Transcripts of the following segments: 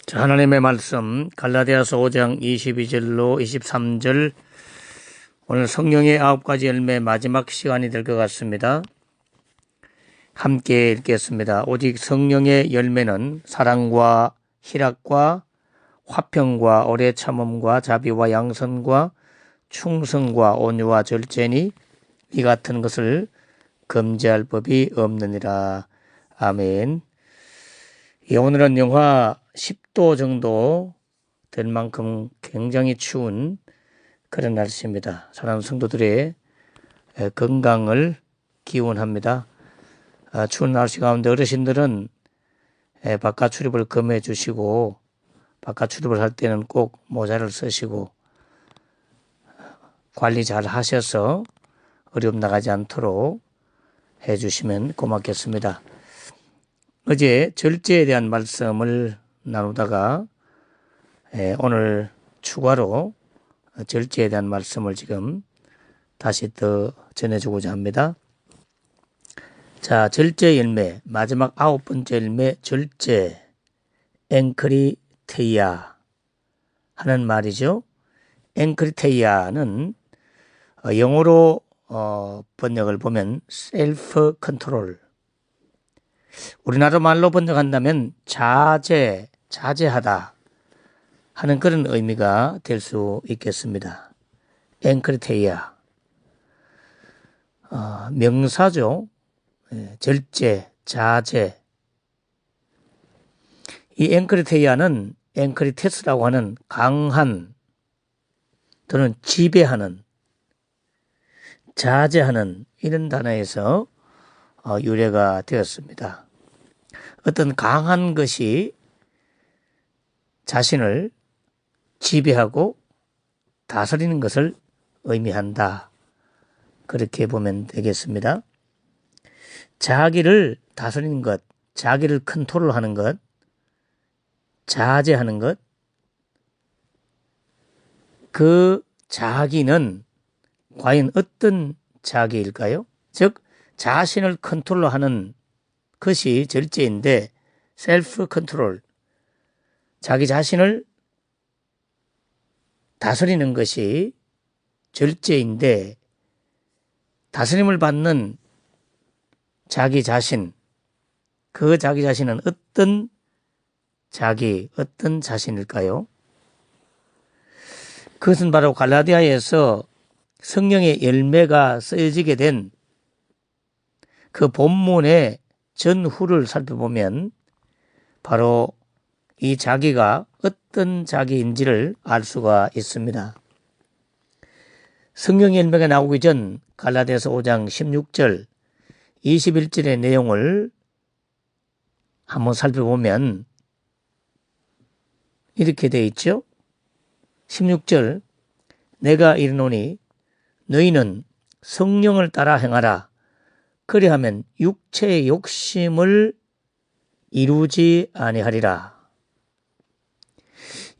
자, 하나님의 말씀 갈라디아서 5장 22절로 23절, 오늘 성령의 9가지 열매 마지막 시간이 될 것 같습니다. 함께 읽겠습니다. 오직 성령의 열매는 사랑과 희락과 화평과 오래 참음과 자비와 양선과 충성과 온유와 절제니 이 같은 것을 금지할 법이 없느니라. 아멘. 오늘은 영하 10도 정도 될 만큼 굉장히 추운 그런 날씨입니다. 사랑하는 성도들의 건강을 기원합니다. 추운 날씨 가운데 어르신들은 바깥 출입을 금해 주시고, 바깥 출입을 할 때는 꼭 모자를 쓰시고 관리 잘 하셔서 어려움 나가지 않도록 해 주시면 고맙겠습니다. 어제 절제에 대한 말씀을 나누다가 오늘 추가로 절제에 대한 말씀을 지금 다시 더 전해주고자 합니다. 자, 절제 열매, 마지막 9번째 열매, 절제, 엔크리테이아 하는 말이죠. 엔크리테이아는 영어로 번역을 보면 셀프 컨트롤, 우리나라 말로 번역한다면 자제하다 하는 그런 의미가 될 수 있겠습니다. 엔크리테이아, 명사죠. 절제, 자제. 이 엔크리테이아는 엔크리테스라고 하는 강한 또는 지배하는, 자제하는 이런 단어에서 유래가 되었습니다. 어떤 강한 것이 자신을 지배하고 다스리는 것을 의미한다. 그렇게 보면 되겠습니다. 자기를 다스리는 것, 자기를 컨트롤하는 것, 자제하는 것, 그 자기는 과연 어떤 자기일까요? 즉 자신을 컨트롤하는 것이 절제인데, 셀프 컨트롤, 자기 자신을 다스리는 것이 절제인데, 다스림을 받는 자기 자신, 그 자기 자신은 어떤 자신일까요? 그것은 바로 갈라디아에서 성령의 열매가 쓰여지게 된 그 본문의 전후를 살펴보면 바로 이 자기가 어떤 자기인지를 알 수가 있습니다. 성령의 열매가 나오기 전 갈라디아서 5장 16절, 21절의 내용을 한번 살펴보면 이렇게 되어 있죠. 16절, 내가 이르노니 너희는 성령을 따라 행하라. 그리하면 육체의 욕심을 이루지 아니하리라.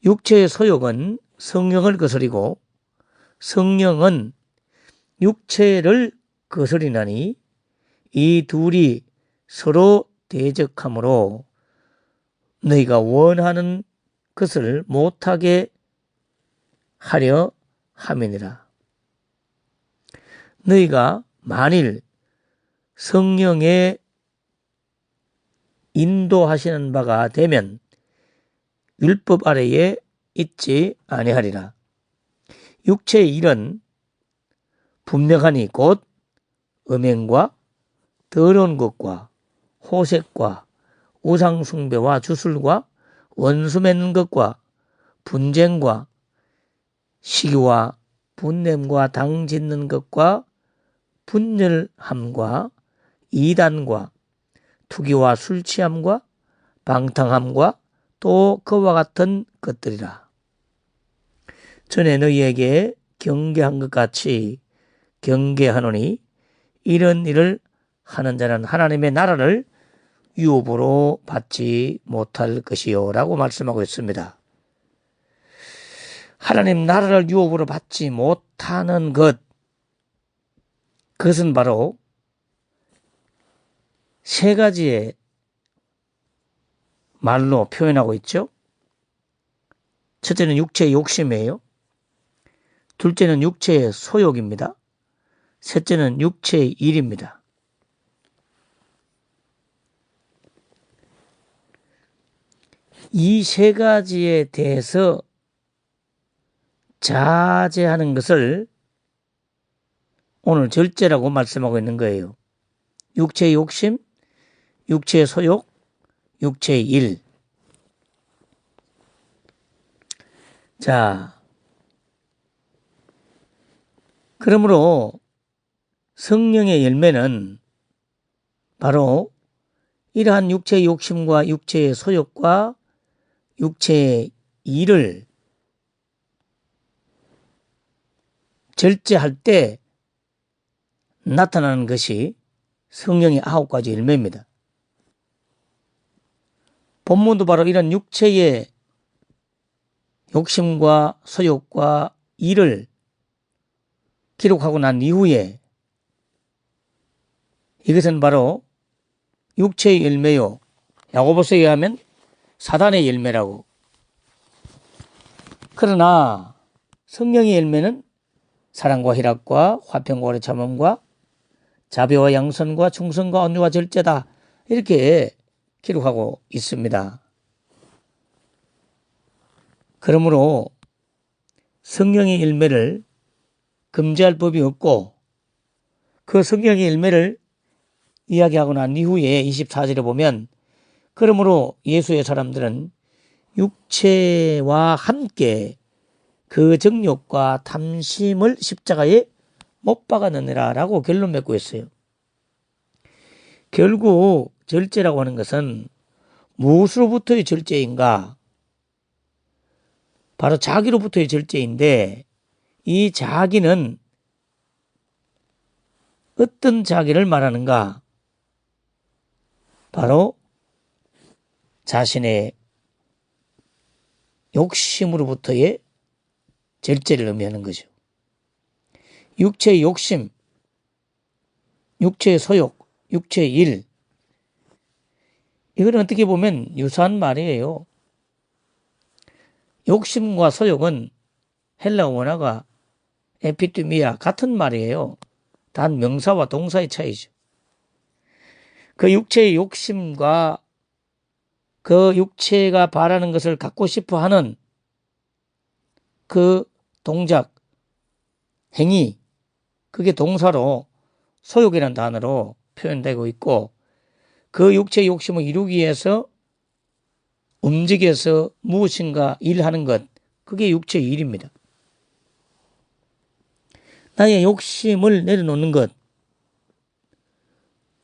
육체의 소욕은 성령을 거스리고 성령은 육체를 거스리나니 이 둘이 서로 대적하므로 너희가 원하는 것을 못하게 하려 함이니라. 너희가 만일 성령의 인도하시는 바가 되면 율법 아래에 있지 아니하리라. 육체의 일은 분명하니 곧 음행과 더러운 것과 호색과 우상숭배와 주술과 원수 맺는 것과 분쟁과 시기와 분냄과 당 짓는 것과 분열함과 이단과 투기와 술 취함과 방탕함과 또 그와 같은 것들이라. 전에 너희에게 경계한 것 같이 경계하노니 이런 일을 하는 자는 하나님의 나라를 유업으로 받지 못할 것이요 라고 말씀하고 있습니다. 하나님 나라를 유업으로 받지 못하는 것, 그것은 바로 세 가지의 말로 표현하고 있죠. 첫째는 육체의 욕심이에요. 둘째는 육체의 소욕입니다. 셋째는 육체의 일입니다. 이 세 가지에 대해서 자제하는 것을 오늘 절제라고 말씀하고 있는 거예요. 육체의 욕심, 육체의 소욕, 육체의 일. 자, 그러므로 성령의 열매는 바로 이러한 육체의 욕심과 육체의 소욕과 육체의 일을 절제할 때 나타나는 것이 성령의 9가지 열매입니다. 본문도 바로 이런 육체의 욕심과 소욕과 일을 기록하고 난 이후에 이것은 바로 육체의 열매요. 야고보서에 의하면 사단의 열매라고. 그러나 성령의 열매는 사랑과 희락과 화평과 오래 참음과 자비와 양선과 충성과 온유와 절제다. 이렇게 기록하고 있습니다. 그러므로 성령의 열매를 금지할 법이 없고 그 성령의 열매를 이야기하고 난 이후에 24절에 보면 그러므로 예수의 사람들은 육체와 함께 그 정욕과 탐심을 십자가에 못 박아넣느라 라고 결론 맺고 있어요. 결국 절제라고 하는 것은 무엇으로부터의 절제인가? 바로 자기로부터의 절제인데 이 자기는 어떤 자기를 말하는가? 바로 자신의 욕심으로부터의 절제를 의미하는 거죠. 육체의 욕심, 육체의 소욕, 육체의 일. 이건 어떻게 보면 유사한 말이에요. 욕심과 소욕은 헬라 원어가 에피투미아 같은 말이에요. 단 명사와 동사의 차이죠. 그 육체의 욕심과 그 육체가 바라는 것을 갖고 싶어 하는 그 동작, 행위, 그게 동사로 소욕이라는 단어로 표현되고 있고 그 육체의 욕심을 이루기 위해서 움직여서 무엇인가 일하는 것, 그게 육체의 일입니다. 나의 욕심을 내려놓는 것,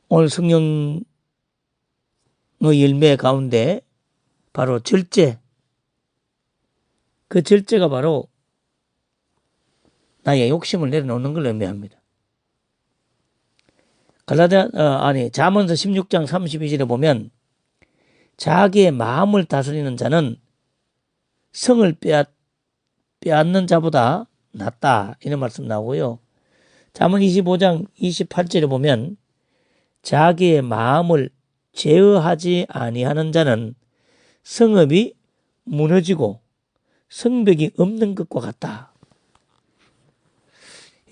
오늘 성령의 열매 가운데 바로 절제, 그 절제가 바로 나의 욕심을 내려놓는 걸 의미합니다. 잠언서 16장 32절에 보면 자기의 마음을 다스리는 자는 성을 빼앗는 자보다 낫다 이런 말씀 나오고요. 잠언 25장 28절에 보면 자기의 마음을 제어하지 아니하는 자는 성읍이 무너지고 성벽이 없는 것과 같다.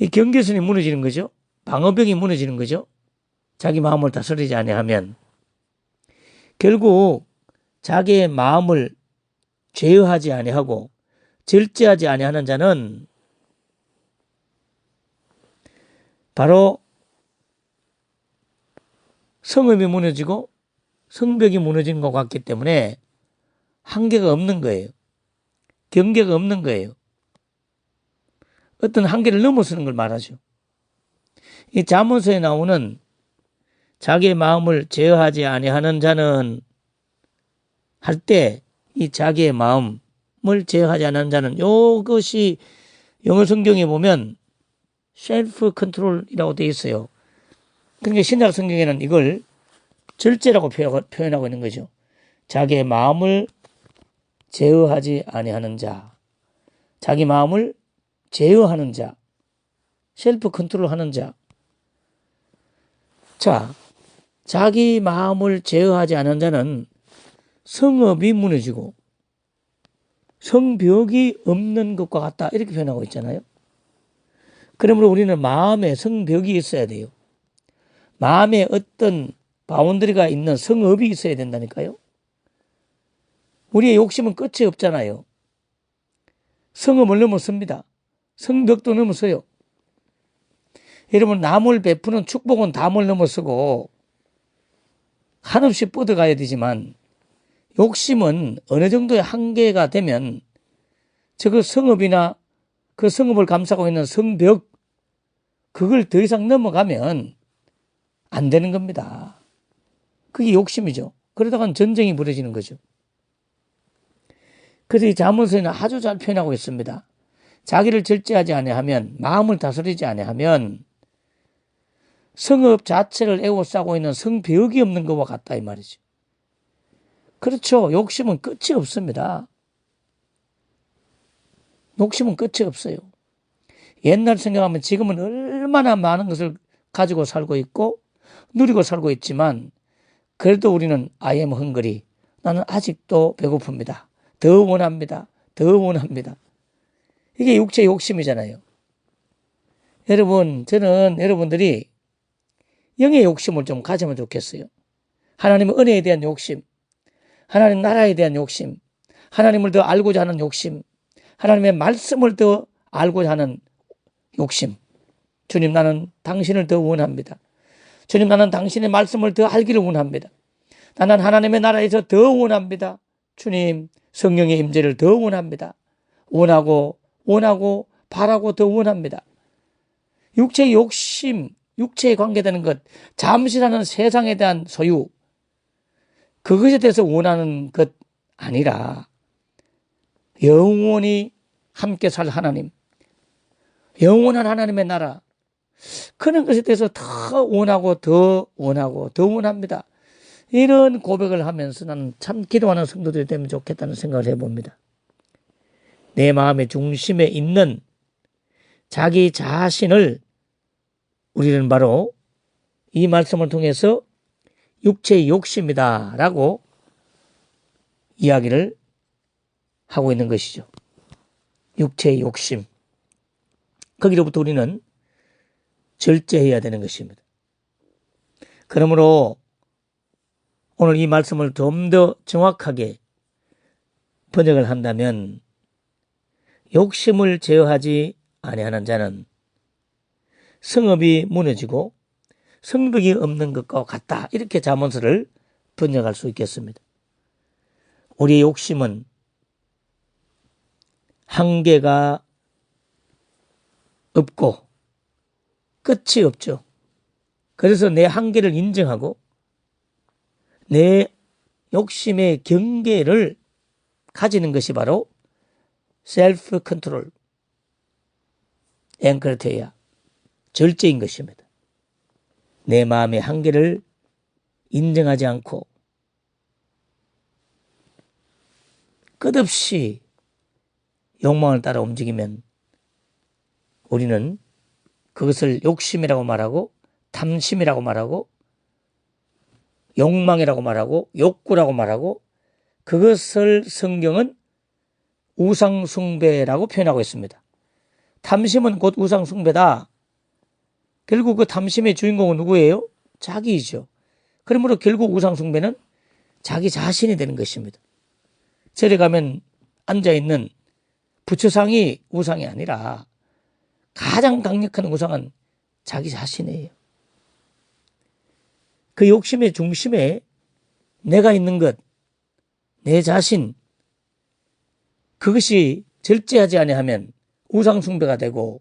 이 경계선이 무너지는 거죠. 방어벽이 무너지는 거죠. 자기 마음을 다스리지 아니하면 결국 자기의 마음을 제어하지 아니하고 절제하지 아니하는 자는 바로 성읍이 무너지고 성벽이 무너지는 것 같기 때문에 한계가 없는 거예요. 경계가 없는 거예요. 어떤 한계를 넘어서는 걸 말하죠. 이 잠언서에 나오는 자기의 마음을 제어하지 아니하는 자는 할 때 이 자기의 마음을 제어하지 않는 자는 이것이 영어 성경에 보면 셀프 컨트롤이라고 되어 있어요. 그러니까 신약 성경에는 이걸 절제라고 표현하고 있는 거죠. 자기의 마음을 제어하지 아니하는 자, 자기 마음을 제어하는 자, 셀프 컨트롤하는 자. 자, 자기 마음을 제어하지 않은 자는 성읍이 무너지고 성벽이 없는 것과 같다 이렇게 표현하고 있잖아요. 그러므로 우리는 마음에 성벽이 있어야 돼요. 마음에 어떤 바운더리가 있는 성읍이 있어야 된다니까요. 우리의 욕심은 끝이 없잖아요. 성읍을 넘어섭니다. 성벽도 넘어서요. 여러분, 남을 베푸는 축복은 담을 넘어서고 한없이 뻗어가야 되지만 욕심은 어느 정도의 한계가 되면 저 성읍이나 그 성읍을 감싸고 있는 성벽, 그걸 더 이상 넘어가면 안 되는 겁니다. 그게 욕심이죠. 그러다간 전쟁이 벌어지는 거죠. 그래서 이 잠언서에는 아주 잘 표현하고 있습니다. 자기를 절제하지 아니하면, 마음을 다스리지 아니하면 성읍 자체를 에워싸고 있는 성벽이 없는 것과 같다 이 말이죠. 그렇죠. 욕심은 끝이 없습니다. 욕심은 끝이 없어요. 옛날 생각하면 지금은 얼마나 많은 것을 가지고 살고 있고 누리고 살고 있지만 그래도 우리는 I am hungry. 나는 아직도 배고픕니다. 더 원합니다. 더 원합니다. 이게 육체의 욕심이잖아요. 여러분, 저는 여러분들이 영의 욕심을 좀 가지면 좋겠어요. 하나님의 은혜에 대한 욕심, 하나님 나라에 대한 욕심, 하나님을 더 알고자 하는 욕심, 하나님의 말씀을 더 알고자 하는 욕심. 주님, 나는 당신을 더 원합니다. 주님, 나는 당신의 말씀을 더 알기를 원합니다. 나는 하나님의 나라에서 더 원합니다. 주님, 성령의 임재를 더 원합니다. 원하고 바라고 더 원합니다. 육체의 욕심, 육체에 관계되는 것, 잠시 사는 세상에 대한 소유, 그것에 대해서 원하는 것 아니라 영원히 함께 살 하나님, 영원한 하나님의 나라, 그런 것에 대해서 더 원합니다. 이런 고백을 하면서 나는 참 기도하는 성도들이 되면 좋겠다는 생각을 해봅니다. 내 마음의 중심에 있는 자기 자신을 우리는 바로 이 말씀을 통해서 육체의 욕심이다 라고 이야기를 하고 있는 것이죠. 육체의 욕심. 거기로부터 우리는 절제해야 되는 것입니다. 그러므로 오늘 이 말씀을 좀 더 정확하게 번역을 한다면 욕심을 제어하지 아니하는 자는 성읍이 무너지고 성벽이 없는 것과 같다. 이렇게 잠언서를 번역할 수 있겠습니다. 우리의 욕심은 한계가 없고 끝이 없죠. 그래서 내 한계를 인정하고 내 욕심의 경계를 가지는 것이 바로 셀프 컨트롤, 앵크르테야, 절제인 것입니다. 내 마음의 한계를 인정하지 않고 끝없이 욕망을 따라 움직이면 우리는 그것을 욕심이라고 말하고 탐심이라고 말하고 욕망이라고 말하고 욕구라고 말하고 그것을 성경은 우상숭배라고 표현하고 있습니다. 탐심은 곧 우상숭배다. 결국 그 탐심의 주인공은 누구예요? 자기이죠. 그러므로 결국 우상숭배는 자기 자신이 되는 것입니다. 절에 가면 앉아있는 부처상이 우상이 아니라 가장 강력한 우상은 자기 자신이에요. 그 욕심의 중심에 내가 있는 것, 내 자신, 그것이 절제하지 아니하면 우상숭배가 되고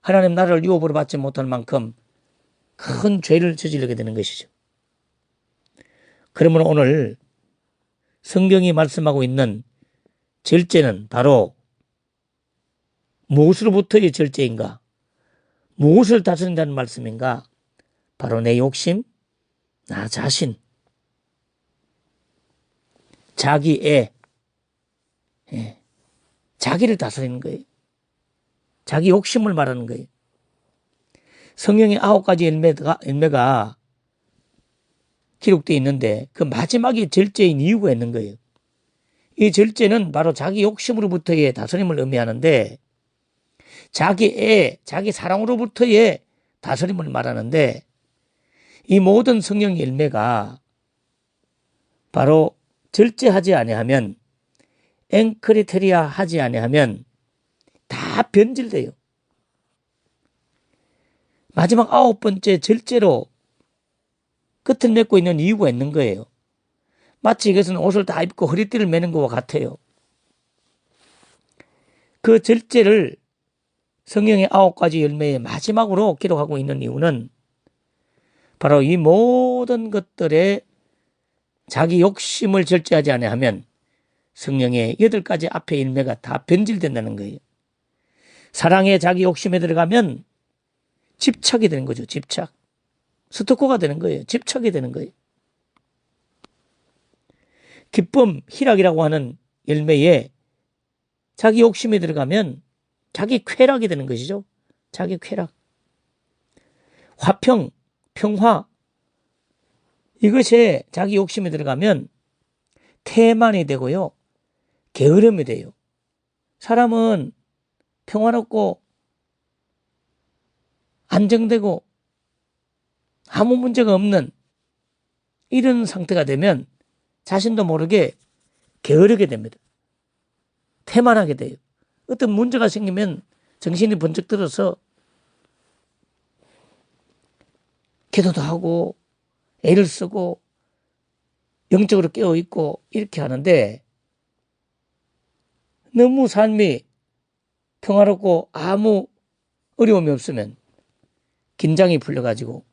하나님 나라를 유업으로 받지 못할 만큼 큰 죄를 저지르게 되는 것이죠. 그러므로 오늘 성경이 말씀하고 있는 절제는 바로 무엇으로부터의 절제인가? 무엇을 다스린다는 말씀인가? 바로 내 욕심, 나 자신, 자기애, 자기를 다스리는 거예요. 자기 욕심을 말하는 거예요. 성경에 9가지 열매가 기록되어 있는데 그 마지막이 절제인 이유가 있는 거예요. 이 절제는 바로 자기 욕심으로부터의 다스림을 의미하는데, 자기 애, 자기 사랑으로부터의 다스림을 말하는데, 이 모든 성령 열매가 바로 절제하지 아니하면, 엔크리테리아 하지 아니하면 다 변질돼요. 마지막 9번째 절제로 끝을 맺고 있는 이유가 있는 거예요. 마치 이것은 옷을 다 입고 허리띠를 매는 것과 같아요. 그 절제를 성령의 9가지 열매의 마지막으로 기록하고 있는 이유는 바로 이 모든 것들에 자기 욕심을 절제하지 아니하면 성령의 8가지 앞의 열매가 다 변질된다는 거예요. 사랑에 자기 욕심에 들어가면 집착이 되는 거죠. 집착. 스토커가 되는 거예요. 집착이 되는 거예요. 기쁨, 희락이라고 하는 열매에 자기 욕심에 들어가면 자기 쾌락이 되는 것이죠. 자기 쾌락. 화평, 평화. 이것에 자기 욕심에 들어가면 태만이 되고요. 게으름이 돼요. 사람은 평화롭고 안정되고 아무 문제가 없는 이런 상태가 되면 자신도 모르게 게으르게 됩니다. 태만하게 돼요. 어떤 문제가 생기면 정신이 번쩍 들어서 기도도 하고 애를 쓰고 영적으로 깨어있고 이렇게 하는데, 너무 삶이 평화롭고 아무 어려움이 없으면 긴장이 풀려가지고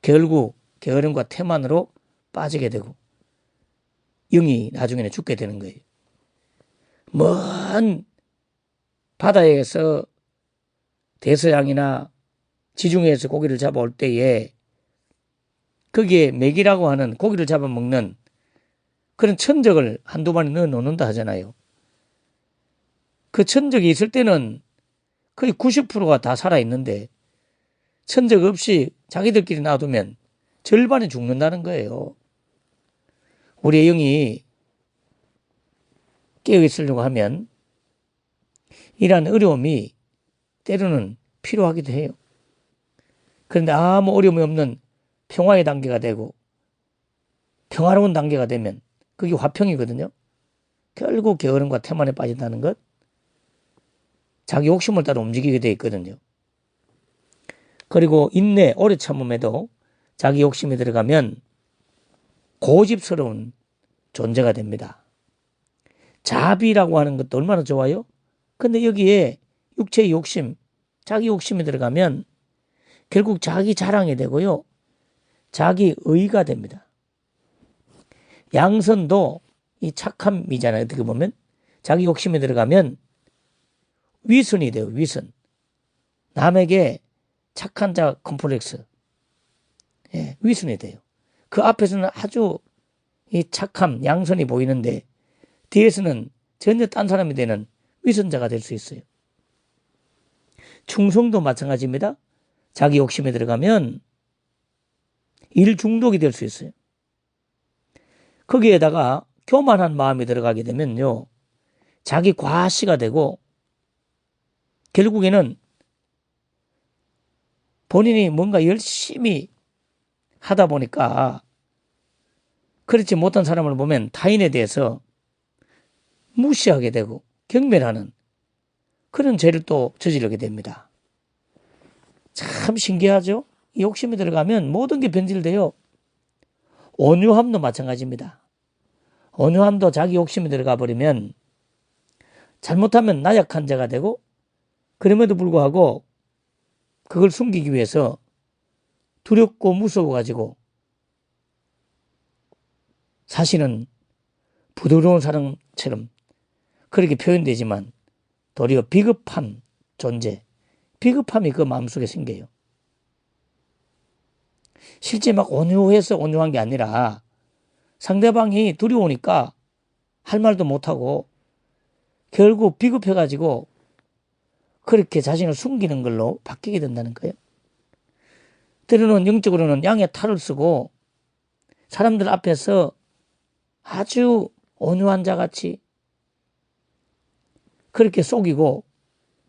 결국 게으름과 태만으로 빠지게 되고 영이 나중에는 죽게 되는 거예요. 먼 바다에서 대서양이나 지중해에서 고기를 잡아올 때에 거기에 메기라고 하는 고기를 잡아먹는 그런 천적을 한두 마리 넣어 놓는다 하잖아요. 그 천적이 있을 때는 거의 90%가 다 살아있는데 천적 없이 자기들끼리 놔두면 절반이 죽는다는 거예요. 우리의 영이 깨어있으려고 하면 이러한 어려움이 때로는 필요하기도 해요. 그런데 아무 어려움이 없는 평화의 단계가 되고 평화로운 단계가 되면 그게 화평이거든요. 결국 게으름과 태만에 빠진다는 것, 자기 욕심을 따라 움직이게 돼 있거든요. 그리고 인내, 오래 참음에도 자기 욕심이 들어가면 고집스러운 존재가 됩니다. 자비라고 하는 것도 얼마나 좋아요? 근데 여기에 육체의 욕심, 자기 욕심이 들어가면 결국 자기 자랑이 되고요. 자기 의가 됩니다. 양선도 이 착함이잖아요. 어떻게 보면 자기 욕심이 들어가면 위선이 돼요. 위선. 남에게 착한 자 컴플렉스. 예, 위선이 돼요. 그 앞에서는 아주 이 착함, 양선이 보이는데 뒤에서는 전혀 딴 사람이 되는 위선자가 될 수 있어요. 충성도 마찬가지입니다. 자기 욕심에 들어가면 일 중독이 될 수 있어요. 거기에다가 교만한 마음이 들어가게 되면요, 자기 과시가 되고 결국에는 본인이 뭔가 열심히 하다 보니까 그렇지 못한 사람을 보면 타인에 대해서 무시하게 되고 경멸하는 그런 죄를 또 저지르게 됩니다. 참 신기하죠? 이 욕심에 들어가면 모든 게 변질돼요. 온유함도 마찬가지입니다. 온유함도 자기 욕심에 들어가 버리면 잘못하면 나약한 자가 되고, 그럼에도 불구하고 그걸 숨기기 위해서 두렵고 무서워가지고 사실은 부드러운 사람처럼 그렇게 표현되지만 도리어 비겁한 존재, 비겁함이 그 마음속에 생겨요. 실제 막 온유해서 온유한 게 아니라 상대방이 두려우니까 할 말도 못하고 결국 비겁해가지고 그렇게 자신을 숨기는 걸로 바뀌게 된다는 거예요. 때로는 영적으로는 양의 탈을 쓰고 사람들 앞에서 아주 온유한 자같이 그렇게 속이고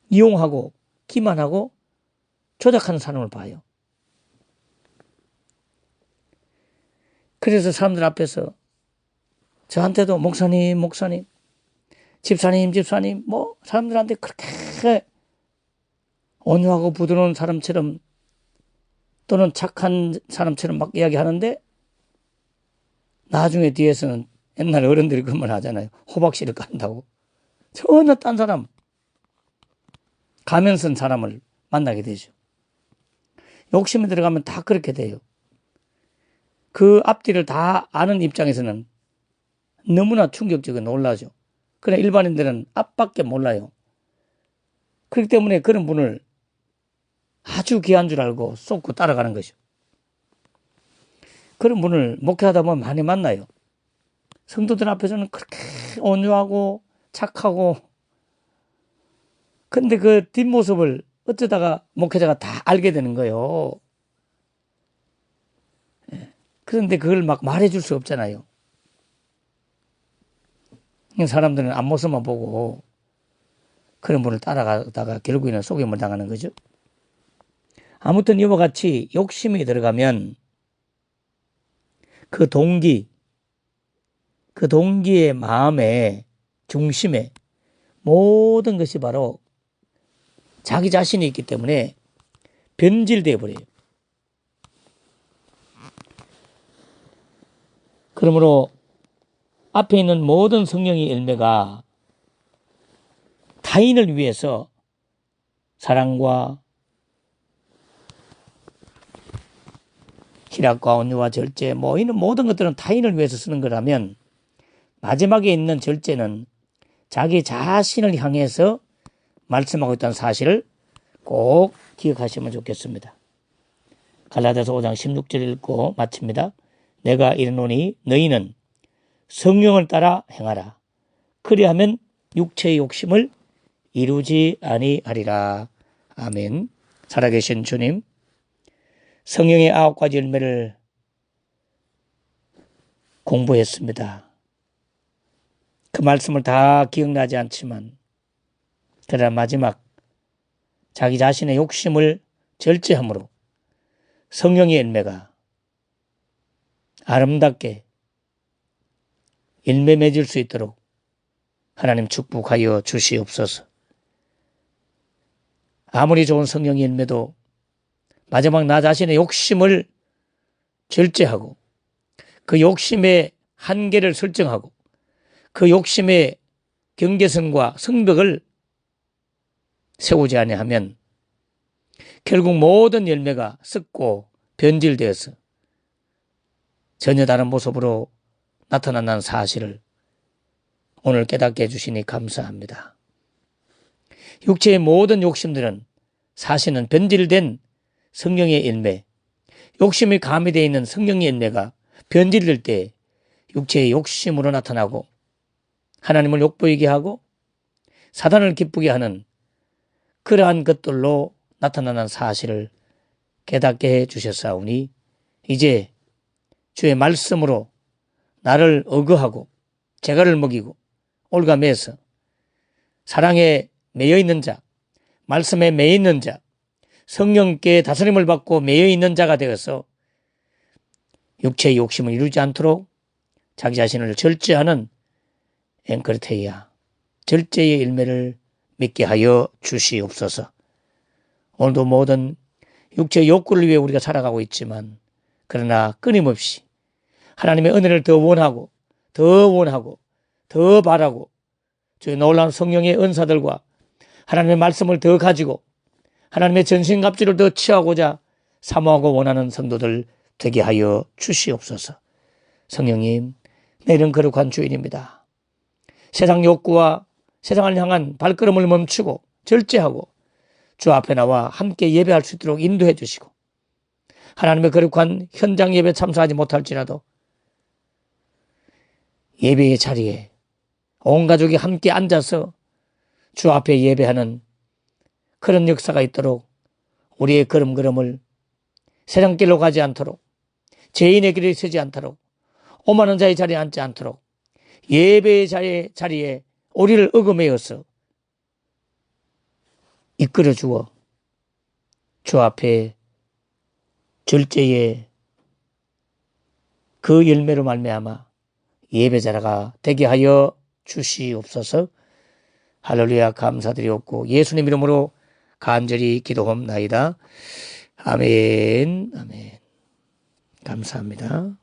이용하고 기만하고 조작하는 사람을 봐요. 그래서 사람들 앞에서 저한테도 목사님, 집사님 뭐 사람들한테 그렇게 온유하고 부드러운 사람처럼 또는 착한 사람처럼 막 이야기하는데 나중에 뒤에서는 옛날 어른들이 그런 말 하잖아요. 호박씨를 깐다고. 전혀 딴 사람, 가면 쓴 사람을 만나게 되죠. 욕심에 들어가면 다 그렇게 돼요. 그 앞뒤를 다 아는 입장에서는 너무나 충격적이고 놀라죠. 그러나 일반인들은 앞밖에 몰라요. 그렇기 때문에 그런 분을 아주 귀한 줄 알고 쏟고 따라가는 것이죠. 그런 분을 목회하다 보면 많이 만나요. 성도들 앞에서는 그렇게 온유하고 착하고, 근데 그 뒷모습을 어쩌다가 목회자가 다 알게 되는 거예요. 그런데 그걸 막 말해줄 수 없잖아요. 사람들은 앞모습만 보고 그런 분을 따라가다가 결국에는 속임을 당하는 거죠. 아무튼 이와 같이 욕심이 들어가면 그 동기의 마음의 중심에 모든 것이 바로 자기 자신이 있기 때문에 변질되어 버려요. 그러므로 앞에 있는 모든 성령의 열매가 타인을 위해서 사랑과 희락과 온유와 절제 이런 모든 것들은 타인을 위해서 쓰는 거라면 마지막에 있는 절제는 자기 자신을 향해서 말씀하고 있다는 사실을 꼭 기억하시면 좋겠습니다. 갈라디아서 5장 16절 읽고 마칩니다. 내가 이르노니 너희는 성령을 따라 행하라. 그리하면 육체의 욕심을 이루지 아니하리라. 아멘. 살아계신 주님, 성령의 9가지 열매를 공부했습니다. 그 말씀을 다 기억나지 않지만 그러나 마지막 자기 자신의 욕심을 절제함으로 성령의 열매가 아름답게 열매 맺을 수 있도록 하나님 축복하여 주시옵소서. 아무리 좋은 성령의 열매도 마지막 나 자신의 욕심을 절제하고 그 욕심의 한계를 설정하고 그 욕심의 경계선과 성벽을 세우지 아니하면 결국 모든 열매가 썩고 변질되어서 전혀 다른 모습으로 나타난다는 사실을 오늘 깨닫게 해주시니 감사합니다. 육체의 모든 욕심들은 사실은 변질된 성령의 열매, 욕심이 가미되어 있는 성령의 열매가 변질될 때 육체의 욕심으로 나타나고 하나님을 욕보이게 하고 사단을 기쁘게 하는 그러한 것들로 나타나는 사실을 깨닫게 해 주셨사오니 이제 주의 말씀으로 나를 어거하고 재갈을 먹이고 올가매서 사랑에 매여 있는 자, 말씀에 매여 있는 자, 성령께 다스림을 받고 매여 있는 자가 되어서 육체의 욕심을 이루지 않도록 자기 자신을 절제하는 앵커르테이아, 절제의 열매를 맺게 하여 주시옵소서. 오늘도 모든 육체의 욕구를 위해 우리가 살아가고 있지만 그러나 끊임없이 하나님의 은혜를 더 원하고 더 바라고 주의 놀라운 성령의 은사들과 하나님의 말씀을 더 가지고 하나님의 전신갑주를 더 취하고자 사모하고 원하는 성도들 되게 하여 주시옵소서. 성령님, 내일은 거룩한 주일입니다. 세상 욕구와 세상을 향한 발걸음을 멈추고 절제하고 주 앞에 나와 함께 예배할 수 있도록 인도해 주시고 하나님의 거룩한 현장 예배 참석하지 못할지라도 예배의 자리에 온 가족이 함께 앉아서 주 앞에 예배하는 그런 역사가 있도록 우리의 걸음걸음을 세상길로 가지 않도록 죄인의 길에 서지 않도록 오만한 자의 자리에 앉지 않도록 예배의 자리에 우리를 어금매어서 이끌어 주어 주 앞에 절제의 그 열매로 말미암아 예배자가 되게 하여 주시옵소서. 할렐루야. 감사드리옵고 예수님 이름으로 간절히 기도합나이다. 아멘. 아멘. 감사합니다.